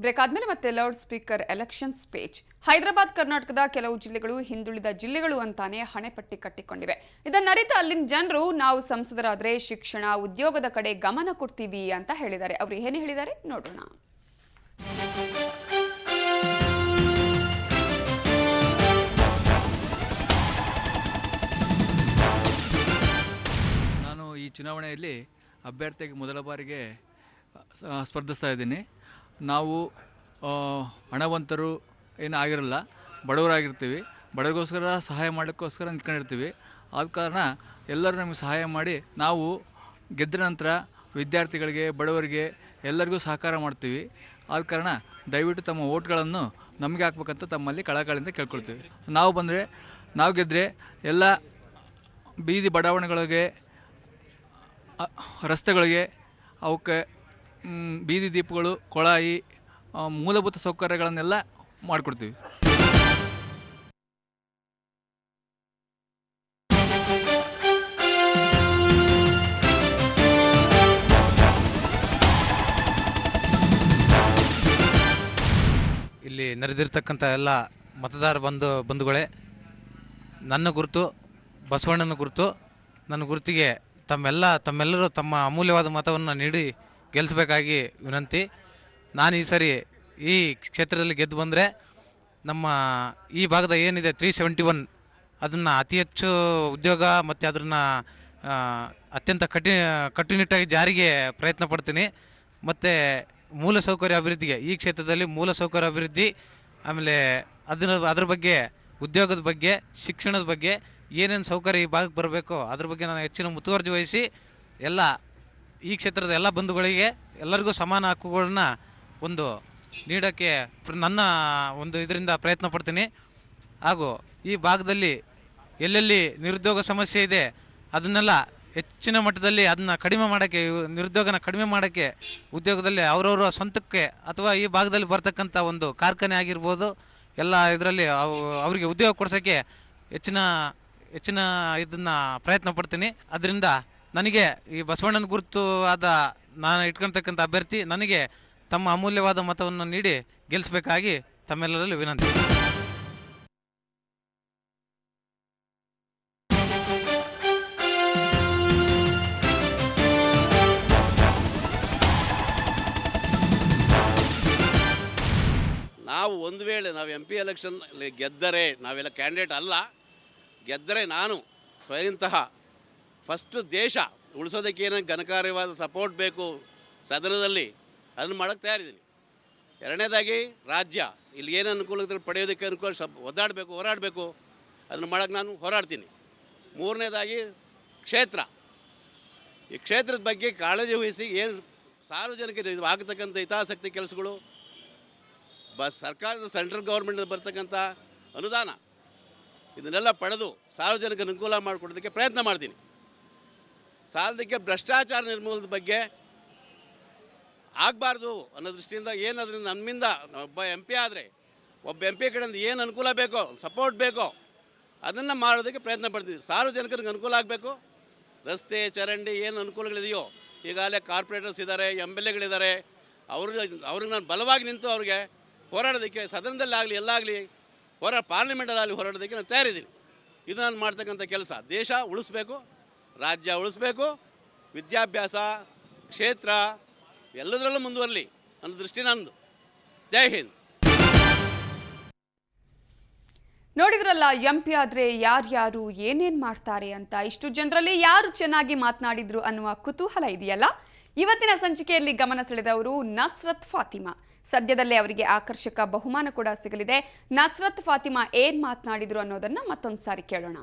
Break ಆದ್ಮೇಲೆ ಮತ್ತೆ loud speaker elections page. Hyderabad ಕರ್ನಾಟಕದ ಕೆಲವು ಜಿಲ್ಲೆಗಳು ಹಿಂದುಳಿದ ಜಿಲ್ಲೆಗಳು ಅಂತಾನೆ ಹಣೆಪಟ್ಟಿ ಕಟ್ಟಿಕೊಂಡಿವೆ. ಇದನ್ನರಿತ ಅಲ್ಲಿನ ಜನರು ನಾವು ಸಂಸದರಾದ್ರೆ ಶಿಕ್ಷಣ ಉದ್ಯೋಗದ ಕಡೆ ಗಮನ ಕೊಡ್ತೀವಿ ಅಂತ ಹೇಳಿದ್ದಾರೆ. ಅವರು ಏನು ಹೇಳಿದ್ದಾರೆ ನೋಡೋಣ. ನಾನು ಈ ಚುನಾವಣೆಯಲ್ಲಿ ಅಭ್ಯರ್ಥಿಯಾಗಿ ಮೊದಲ ಬಾರಿಗೆ ಸ್ಪರ್ಧಿಸ್ತಾ ಇದ್ದೀನಿ. ನಾವು ಹಣವಂತರು ಏನು ಆಗಿರಲ್ಲ, ಬಡವರಾಗಿರ್ತೀವಿ. ಬಡವರಿಗೋಸ್ಕರ ಸಹಾಯ ಮಾಡೋಕ್ಕೋಸ್ಕರ ನಿಂತ್ಕೊಂಡಿರ್ತೀವಿ. ಆದ ಕಾರಣ ಎಲ್ಲರೂ ನಮಗೆ ಸಹಾಯ ಮಾಡಿ ನಾವು ಗೆದ್ದ ನಂತರ ವಿದ್ಯಾರ್ಥಿಗಳಿಗೆ, ಬಡವರಿಗೆ ಎಲ್ಲರಿಗೂ ಸಹಕಾರ ಮಾಡ್ತೀವಿ. ಆದ ಕಾರಣ ದಯವಿಟ್ಟು ತಮ್ಮ ಓಟ್ಗಳನ್ನು ನಮಗೆ ಹಾಕ್ಬೇಕಂತ ತಮ್ಮಲ್ಲಿ ಕಳಕಳಿಯಿಂದ ಕೇಳ್ಕೊಳ್ತೀವಿ. ನಾವು ಗೆದ್ದರೆ ಎಲ್ಲ ಬೀದಿ ಬಡಾವಣೆಗಳಿಗೆ, ರಸ್ತೆಗಳಿಗೆ, ಅವಕ್ಕೆ ಬೀದಿ ದೀಪಗಳು, ಕೊಳಾಯಿ, ಮೂಲಭೂತ ಸೌಕರ್ಯಗಳನ್ನೆಲ್ಲ ಮಾಡಿಕೊಡ್ತೀವಿ. ಇಲ್ಲಿ ನೆರೆದಿರ್ತಕ್ಕಂಥ ಎಲ್ಲ ಮತದಾರ ಬಂಧುಗಳೇ, ನನ್ನ ಗುರುತು ಬಸವಣ್ಣನ ಗುರುತು. ನನ್ನ ಗುರುತಿಗೆ ತಮ್ಮೆಲ್ಲರೂ ತಮ್ಮ ಅಮೂಲ್ಯವಾದ ಮತವನ್ನು ನೀಡಿ ಗೆಲ್ಲಿಸಬೇಕಾಗಿ ವಿನಂತಿ. ನಾನು ಈ ಸರಿ ಈ ಕ್ಷೇತ್ರದಲ್ಲಿ ಗೆದ್ದು ಬಂದರೆ ನಮ್ಮ ಈ ಭಾಗದ ಏನಿದೆ 371 ಅದನ್ನು ಅತಿ ಹೆಚ್ಚು ಉದ್ಯೋಗ ಮತ್ತು ಅದನ್ನು ಅತ್ಯಂತ ಕಟ್ಟುನಿಟ್ಟಾಗಿ ಜಾರಿಗೆ ಪ್ರಯತ್ನ ಪಡ್ತೀನಿ. ಮತ್ತು ಮೂಲಸೌಕರ್ಯ ಅಭಿವೃದ್ಧಿಗೆ, ಈ ಕ್ಷೇತ್ರದಲ್ಲಿ ಮೂಲಸೌಕರ್ಯ ಅಭಿವೃದ್ಧಿ, ಆಮೇಲೆ ಅದ್ರ ಬಗ್ಗೆ, ಉದ್ಯೋಗದ ಬಗ್ಗೆ, ಶಿಕ್ಷಣದ ಬಗ್ಗೆ ಏನೇನು ಸೌಕರ್ಯ ಈ ಭಾಗಕ್ಕೆ ಬರಬೇಕೋ ಅದ್ರ ಬಗ್ಗೆ ನಾನು ಹೆಚ್ಚಿನ ಮುತುವರ್ಜಿ ವಹಿಸಿ ಈ ಕ್ಷೇತ್ರದ ಎಲ್ಲ ಬಂಧುಗಳಿಗೆ ಎಲ್ಲರಿಗೂ ಸಮಾನ ಹಕ್ಕುಗಳನ್ನ ನೀಡೋಕ್ಕೆ ನನ್ನ ಇದರಿಂದ ಪ್ರಯತ್ನ ಪಡ್ತೀನಿ. ಹಾಗೂ ಈ ಭಾಗದಲ್ಲಿ ಎಲ್ಲೆಲ್ಲಿ ನಿರುದ್ಯೋಗ ಸಮಸ್ಯೆ ಇದೆ ಅದನ್ನೆಲ್ಲ ಹೆಚ್ಚಿನ ಮಟ್ಟದಲ್ಲಿ ಅದನ್ನ ನಿರುದ್ಯೋಗನ ಕಡಿಮೆ ಮಾಡೋಕ್ಕೆ ಉದ್ಯೋಗದಲ್ಲಿ ಅವರವರ ಸ್ವಂತಕ್ಕೆ ಅಥವಾ ಈ ಭಾಗದಲ್ಲಿ ಬರ್ತಕ್ಕಂಥ ಒಂದು ಕಾರ್ಖಾನೆ ಆಗಿರ್ಬೋದು, ಎಲ್ಲ ಇದರಲ್ಲಿ ಅವರಿಗೆ ಉದ್ಯೋಗ ಕೊಡ್ಸೋಕ್ಕೆ ಹೆಚ್ಚಿನ ಇದನ್ನ ಪ್ರಯತ್ನ ಪಡ್ತೀನಿ. ಅದರಿಂದ ನನಗೆ ಈ ಬಸವಣ್ಣನ ಗುರುತು ಆದ ನಾನು ಇಟ್ಕೊಳ್ತಕ್ಕಂಥ ಅಭ್ಯರ್ಥಿ ನನಗೆ ತಮ್ಮ ಅಮೂಲ್ಯವಾದ ಮತವನ್ನು ನೀಡಿ ಗೆಲ್ಲಿಸಬೇಕಾಗಿ ತಮ್ಮೆಲ್ಲರಲ್ಲಿ ವಿನಂತಿ. ನಾವು ಒಂದು ವೇಳೆ MP ಎಲೆಕ್ಷನ್ ಗೆದ್ದರೆ, ನಾವೆಲ್ಲ ಕ್ಯಾಂಡಿಡೇಟ್ ಅಲ್ಲ, ಗೆದ್ದರೆ ನಾನು ಸ್ವಯಂತಹ ಫಸ್ಟ್ ದೇಶ ಉಳಿಸೋದಕ್ಕೆ ಏನೋ ಘನಕಾರ್ಯವಾದ ಸಪೋರ್ಟ್ ಬೇಕು ಸದನದಲ್ಲಿ, ಅದನ್ನು ಮಾಡೋಕ್ಕೆ ತಯಾರಿದ್ದೀನಿ. ಎರಡನೇದಾಗಿ ರಾಜ್ಯ ಇಲ್ಲಿ ಏನು ಅನುಕೂಲತೆ ಪಡೆಯೋದಕ್ಕೆ ಹೋರಾಡಬೇಕು, ಅದನ್ನು ಮಾಡೋಕ್ಕೆ ನಾನು ಹೋರಾಡ್ತೀನಿ. ಮೂರನೇದಾಗಿ ಕ್ಷೇತ್ರ, ಈ ಕ್ಷೇತ್ರದ ಬಗ್ಗೆ ಕಾಳಜಿ ವಹಿಸಿ ಏನು ಸಾರ್ವಜನಿಕರಿಗೆ ಆಗತಕ್ಕಂಥ ಹಿತಾಸಕ್ತಿ ಕೆಲಸಗಳು, ಸರ್ಕಾರದ ಸೆಂಟ್ರಲ್ ಗೌರ್ಮೆಂಟ್ ಬರ್ತಕ್ಕಂಥ ಅನುದಾನ, ಇದನ್ನೆಲ್ಲ ಪಡೆದು ಸಾರ್ವಜನಿಕ ಅನುಕೂಲ ಮಾಡಿಕೊಡೋದಕ್ಕೆ ಪ್ರಯತ್ನ ಮಾಡ್ತೀನಿ. ಸಾಲದಕ್ಕೆ ಭ್ರಷ್ಟಾಚಾರ ನಿರ್ಮೂಲನದ ಬಗ್ಗೆ ಆಗಬಾರ್ದು ಅನ್ನೋ ದೃಷ್ಟಿಯಿಂದ ಏನಾದ್ರಿಂದ ನಮ್ಮಿಂದ ಒಬ್ಬ MP ಆದರೆ ಒಬ್ಬ MP ಕಡೆಯಿಂದ ಏನು ಅನುಕೂಲ ಬೇಕೋ, ಸಪೋರ್ಟ್ ಬೇಕೋ ಅದನ್ನು ಮಾಡೋದಕ್ಕೆ ಪ್ರಯತ್ನ ಪಡ್ತೀವಿ. ಸಾರ್ವಜನಿಕರಿಗೆ ಅನುಕೂಲ ಆಗಬೇಕು. ರಸ್ತೆ ಚರಂಡಿ ಏನು ಅನುಕೂಲಗಳಿದೆಯೋ, ಈಗಾಗಲೇ ಕಾರ್ಪೊರೇಟರ್ಸ್ ಇದ್ದಾರೆ, MLAಗಳಿದ್ದಾರೆ, ಅವ್ರಿಗೆ ನಾನು ಬಲವಾಗಿ ನಿಂತು ಅವ್ರಿಗೆ ಹೋರಾಡೋದಕ್ಕೆ ಸದನದಲ್ಲಾಗಲಿ ಎಲ್ಲಾಗಲಿ ಪಾರ್ಲಿಮೆಂಟಲ್ಲಿ ಹೋರಾಡೋದಕ್ಕೆ ನಾನು ತಯಾರಿದ್ದೀನಿ. ಇದು ನಾನು ಮಾಡ್ತಕ್ಕಂಥ ಕೆಲಸ. ದೇಶ ಉಳಿಸ್ಬೇಕು, ರಾಜ್ಯ ಉಳಿಸ್ಬೇಕು, ವಿದ್ಯಾಭ್ಯಾಸ ಕ್ಷೇತ್ರ ಎಲ್ಲದರಲ್ಲೂ ಮುಂದುವರಲಿ ಅನ್ನೋ ದೃಷ್ಟಿ ನಂದು. ಜೈ ಹಿಂದ್. ನೋಡಿದ್ರಲ್ಲ, MP ಆದ್ರೆ ಯಾರ್ಯಾರು ಏನೇನ್ ಮಾಡ್ತಾರೆ ಅಂತ. ಇಷ್ಟು ಜನರಲ್ಲಿ ಯಾರು ಚೆನ್ನಾಗಿ ಮಾತನಾಡಿದ್ರು ಅನ್ನುವ ಕುತೂಹಲ ಇದೆಯಲ್ಲ. ಇವತ್ತಿನ ಸಂಚಿಕೆಯಲ್ಲಿ ಗಮನ ಸೆಳೆದವರು ನಸ್ರತ್ ಫಾತಿಮಾ. ಸದ್ಯದಲ್ಲೇ ಅವರಿಗೆ ಆಕರ್ಷಕ ಬಹುಮಾನ ಕೂಡ ಸಿಗಲಿದೆ. ನಸ್ರತ್ ಫಾತಿಮಾ ಏನ್ ಮಾತನಾಡಿದ್ರು ಅನ್ನೋದನ್ನ ಮತ್ತೊಂದು ಸಾರಿ ಕೇಳೋಣ.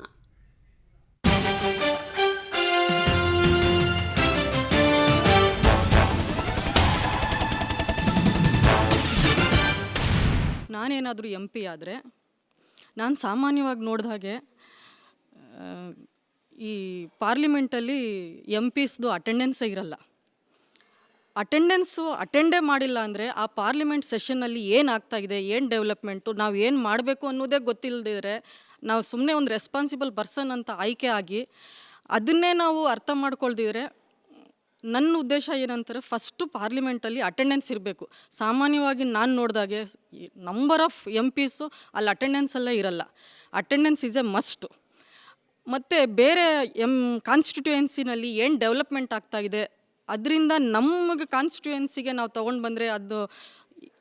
ನಾನೇನಾದರೂ MP ಆದರೆ ನಾನು ಸಾಮಾನ್ಯವಾಗಿ ನೋಡಿದ ಹಾಗೆ ಈ ಪಾರ್ಲಿಮೆಂಟಲ್ಲಿ MPಸ್ದು ಅಟೆಂಡೆನ್ಸೇ ಇರಲ್ಲ. ಅಟೆಂಡೇ ಮಾಡಿಲ್ಲ ಅಂದರೆ ಆ ಪಾರ್ಲಿಮೆಂಟ್ ಸೆಷನ್ನಲ್ಲಿ ಏನಾಗ್ತಾಯಿದೆ, ಏನು ಡೆವಲಪ್ಮೆಂಟು, ನಾವು ಏನು ಮಾಡಬೇಕು ಅನ್ನೋದೇ ಗೊತ್ತಿಲ್ಲದಿದ್ರೆ ನಾವು ಸುಮ್ಮನೆ ಒಂದು ರೆಸ್ಪಾನ್ಸಿಬಲ್ ಪರ್ಸನ್ ಅಂತ ಆಯ್ಕೆ ಆಗಿ ಅದನ್ನೇ ನಾವು ಅರ್ಥ ಮಾಡ್ಕೊಳ್ದಿದ್ರೆ ನನ್ನ ಉದ್ದೇಶ ಏನಂತಾರೆ, ಫಸ್ಟು ಪಾರ್ಲಿಮೆಂಟಲ್ಲಿ ಅಟೆಂಡೆನ್ಸ್ ಇರಬೇಕು. ಸಾಮಾನ್ಯವಾಗಿ ನಾನು ನೋಡಿದಾಗೆ ನಂಬರ್ ಆಫ್ MPಸು ಅಲ್ಲಿ ಅಟೆಂಡೆನ್ಸಲ್ಲೇ ಇರಲ್ಲ. Attendance is A must. ಮತ್ತು ಬೇರೆ ಕಾನ್ಸ್ಟಿಟ್ಯೂಯೆನ್ಸಿನಲ್ಲಿ ಏನು ಡೆವಲಪ್ಮೆಂಟ್ ಆಗ್ತಾಯಿದೆ, ಅದರಿಂದ ನಮಗೆ ಕಾನ್ಸ್ಟಿಟ್ಯೂಯೆನ್ಸಿಗೆ ನಾವು ತೊಗೊಂಡು ಬಂದರೆ ಅದು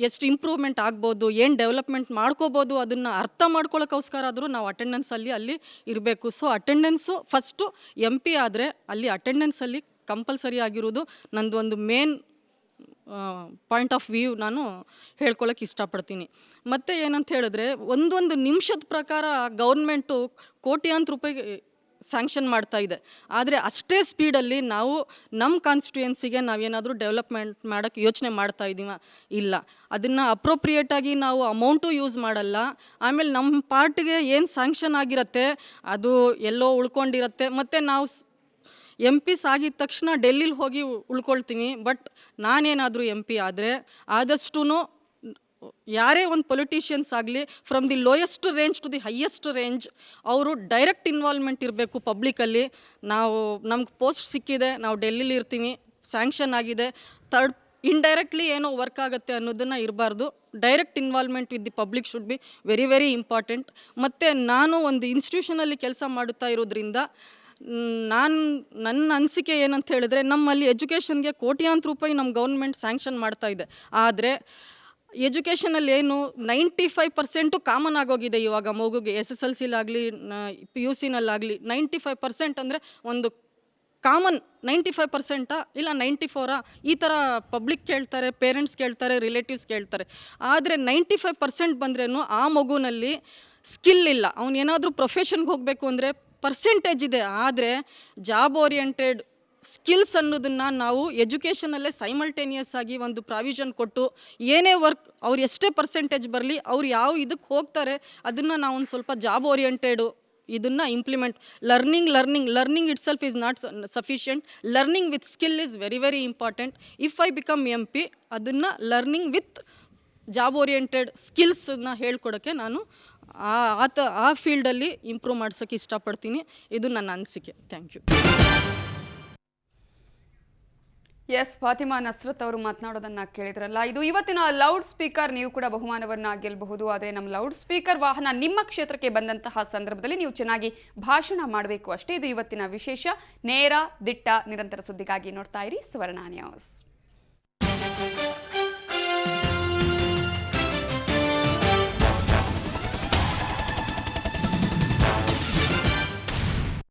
ಎಷ್ಟು ಇಂಪ್ರೂವ್ಮೆಂಟ್ ಆಗ್ಬೋದು, ಏನು ಡೆವಲಪ್ಮೆಂಟ್ ಮಾಡ್ಕೋಬೋದು, ಅದನ್ನು ಅರ್ಥ ಮಾಡ್ಕೊಳ್ಳೋಕ್ಕೋಸ್ಕರ ಆದರೂ ನಾವು ಅಟೆಂಡೆನ್ಸಲ್ಲಿ ಅಲ್ಲಿ ಇರಬೇಕು. ಸೊ ಅಟೆಂಡೆನ್ಸು ಫಸ್ಟು MP ಆದರೆ ಅಲ್ಲಿ ಅಟೆಂಡೆನ್ಸಲ್ಲಿ ಕಂಪಲ್ಸರಿ ಆಗಿರೋದು ನಂದು ಒಂದು ಮೇನ್ ಪಾಯಿಂಟ್ ಆಫ್ ವ್ಯೂ ನಾನು ಹೇಳ್ಕೊಳ್ಳೋಕೆ ಇಷ್ಟಪಡ್ತೀನಿ. ಮತ್ತು ಏನಂತ ಹೇಳಿದ್ರೆ, ಒಂದೊಂದು ನಿಮಿಷದ ಪ್ರಕಾರ ಗೌರ್ಮೆಂಟು ಕೋಟ್ಯಾಂತರ ರೂಪಾಯಿ ಸ್ಯಾಂಕ್ಷನ್ ಮಾಡ್ತಾ ಇದೆ. ಆದರೆ ಅಷ್ಟೇ ಸ್ಪೀಡಲ್ಲಿ ನಾವು ನಮ್ಮ ಕಾನ್ಸ್ಟಿಟ್ಯೂಯೆನ್ಸಿಗೆ ನಾವೇನಾದರೂ ಡೆವಲಪ್ಮೆಂಟ್ ಮಾಡೋಕ್ಕೆ ಯೋಚನೆ ಮಾಡ್ತಾ ಇದ್ದೀವ? ಇಲ್ಲ. ಅದನ್ನು ಅಪ್ರೋಪ್ರಿಯೇಟಾಗಿ ನಾವು ಅಮೌಂಟು ಯೂಸ್ ಮಾಡಲ್ಲ. ಆಮೇಲೆ ನಮ್ಮ ಪಾರ್ಟಿಗೆ ಏನು ಸ್ಯಾಂಕ್ಷನ್ ಆಗಿರುತ್ತೆ ಅದು ಎಲ್ಲೋ ಉಳ್ಕೊಂಡಿರುತ್ತೆ. ಮತ್ತು ನಾವು MPs ಆಗಿದ ತಕ್ಷಣ ಡೆಲ್ಲಿಲಿ ಹೋಗಿ ಉಳ್ಕೊಳ್ತೀವಿ. ಬಟ್ ನಾನೇನಾದರೂ MP ಆದರೆ ಆದಷ್ಟು ಯಾರೇ ಒಂದು ಪೊಲಿಟಿಷಿಯನ್ಸ್ ಆಗಲಿ, from the lowest range to the highest range, ಅವರು ಡೈರೆಕ್ಟ್ ಇನ್ವಾಲ್ವ್ಮೆಂಟ್ ಇರಬೇಕು ಪಬ್ಲಿಕಲ್ಲಿ. ನಾವು ನಮ್ಗೆ ಪೋಸ್ಟ್ ಸಿಕ್ಕಿದೆ, ನಾವು ಡೆಲ್ಲಿಲಿ ಇರ್ತೀವಿ, ಸ್ಯಾಂಕ್ಷನ್ ಆಗಿದೆ, ಇಂಡೈರೆಕ್ಟ್ಲಿ ಏನೋ ವರ್ಕ್ ಆಗುತ್ತೆ ಅನ್ನೋದನ್ನು ಇರಬಾರ್ದು. Direct involvement with the public should be very very important. ಮತ್ತು ನಾನು ಒಂದು ಇನ್ಸ್ಟಿಟ್ಯೂಷನಲ್ಲಿ ಕೆಲಸ ಮಾಡುತ್ತಾ ಇರೋದ್ರಿಂದ ನನ್ನ ಅನಿಸಿಕೆ ಏನಂತ ಹೇಳಿದ್ರೆ, ನಮ್ಮಲ್ಲಿ ಎಜುಕೇಷನ್ಗೆ ಕೋಟ್ಯಾಂತರ ರೂಪಾಯಿ ನಮ್ಮ ಗೌರ್ಮೆಂಟ್ ಸ್ಯಾಂಕ್ಷನ್ ಮಾಡ್ತಾ ಇದೆ. ಆದರೆ ಎಜುಕೇಷನಲ್ಲಿ ಏನು 95% ಕಾಮನ್ ಆಗೋಗಿದೆ ಇವಾಗ ಮಗುಗೆ. SSLCಲಾಗಲಿ PUCನಲ್ಲಾಗಲಿ 95% ಅಂದರೆ ಒಂದು ಕಾಮನ್ 95% ಇಲ್ಲ 94 ಈ ಥರ ಪಬ್ಲಿಕ್ ಕೇಳ್ತಾರೆ, ಪೇರೆಂಟ್ಸ್ ಕೇಳ್ತಾರೆ, ರಿಲೇಟಿವ್ಸ್ ಕೇಳ್ತಾರೆ. ಆದರೆ 95% ಬಂದ್ರೂ ಆ ಮಗುನಲ್ಲಿ ಸ್ಕಿಲ್ ಇಲ್ಲ. ಅವನೇನಾದರೂ ಪ್ರೊಫೆಷನ್ಗೆ ಹೋಗಬೇಕು ಅಂದರೆ ಪರ್ಸೆಂಟೇಜ್ ಇದೆ, ಆದರೆ ಜಾಬ್ ಓರಿಯೆಂಟೆಡ್ ಸ್ಕಿಲ್ಸ್ ಅನ್ನೋದನ್ನು ನಾವು ಎಜುಕೇಷನಲ್ಲೇ ಸೈಮಲ್ಟೇನಿಯಸ್ ಆಗಿ ಒಂದು ಪ್ರಾವಿಷನ್ ಕೊಟ್ಟು, ಏನೇ ವರ್ಕ್ ಅವ್ರು ಎಷ್ಟೇ ಪರ್ಸೆಂಟೇಜ್ ಬರಲಿ, ಅವ್ರು ಯಾವ ಇದಕ್ಕೆ ಹೋಗ್ತಾರೆ ಅದನ್ನು ನಾವು ಒಂದು ಸ್ವಲ್ಪ ಜಾಬ್ ಓರಿಯೆಂಟೆಡು ಇದನ್ನು implement. Learning itself is not sufficient. Learning with skill is very very important. If I become MP, ಅದನ್ನು ಲರ್ನಿಂಗ್ ವಿತ್ ಜಾಬ್ ಓರಿಯೆಂಟೆಡ್ ಸ್ಕಿಲ್ಸನ್ನ ಹೇಳ್ಕೊಡೋಕ್ಕೆ ನಾನು ಆ ಫೀಲ್ಡಲ್ಲಿ ಇಂಪ್ರೂವ್ ಮಾಡ್ಸೋಕ್ಕೆ ಇಷ್ಟಪಡ್ತೀನಿ. ಇದು ನನ್ನ ಅನಿಸಿಕೆ. Thank you. Yes, Fatima Nasrat ಅವರು ಮಾತನಾಡೋದನ್ನ ಕೇಳಿದ್ರಲ್ಲ. ಇದು ಇವತ್ತಿನ ಲೌಡ್ ಸ್ಪೀಕರ್. ನೀವು ಕೂಡ ಬಹುಮಾನವನ್ನ ಗೆಲ್ಲಬಹುದು. ಆದರೆ ನಮ್ಮ ಲೌಡ್ ಸ್ಪೀಕರ್ ವಾಹನ ನಿಮ್ಮ ಕ್ಷೇತ್ರಕ್ಕೆ ಬಂದಂತಹ ಸಂದರ್ಭದಲ್ಲಿ ನೀವು ಚೆನ್ನಾಗಿ ಭಾಷಣ ಮಾಡಬೇಕು ಅಷ್ಟೇ. ಇದು ಇವತ್ತಿನ ವಿಶೇಷ. ನೇರ, ದಿಟ್ಟ, ನಿರಂತರ ಸುದ್ದಿಗಾಗಿ ನೋಡ್ತಾ ಇರಿ ಸುವರ್ಣ ನ್ಯೂಸ್.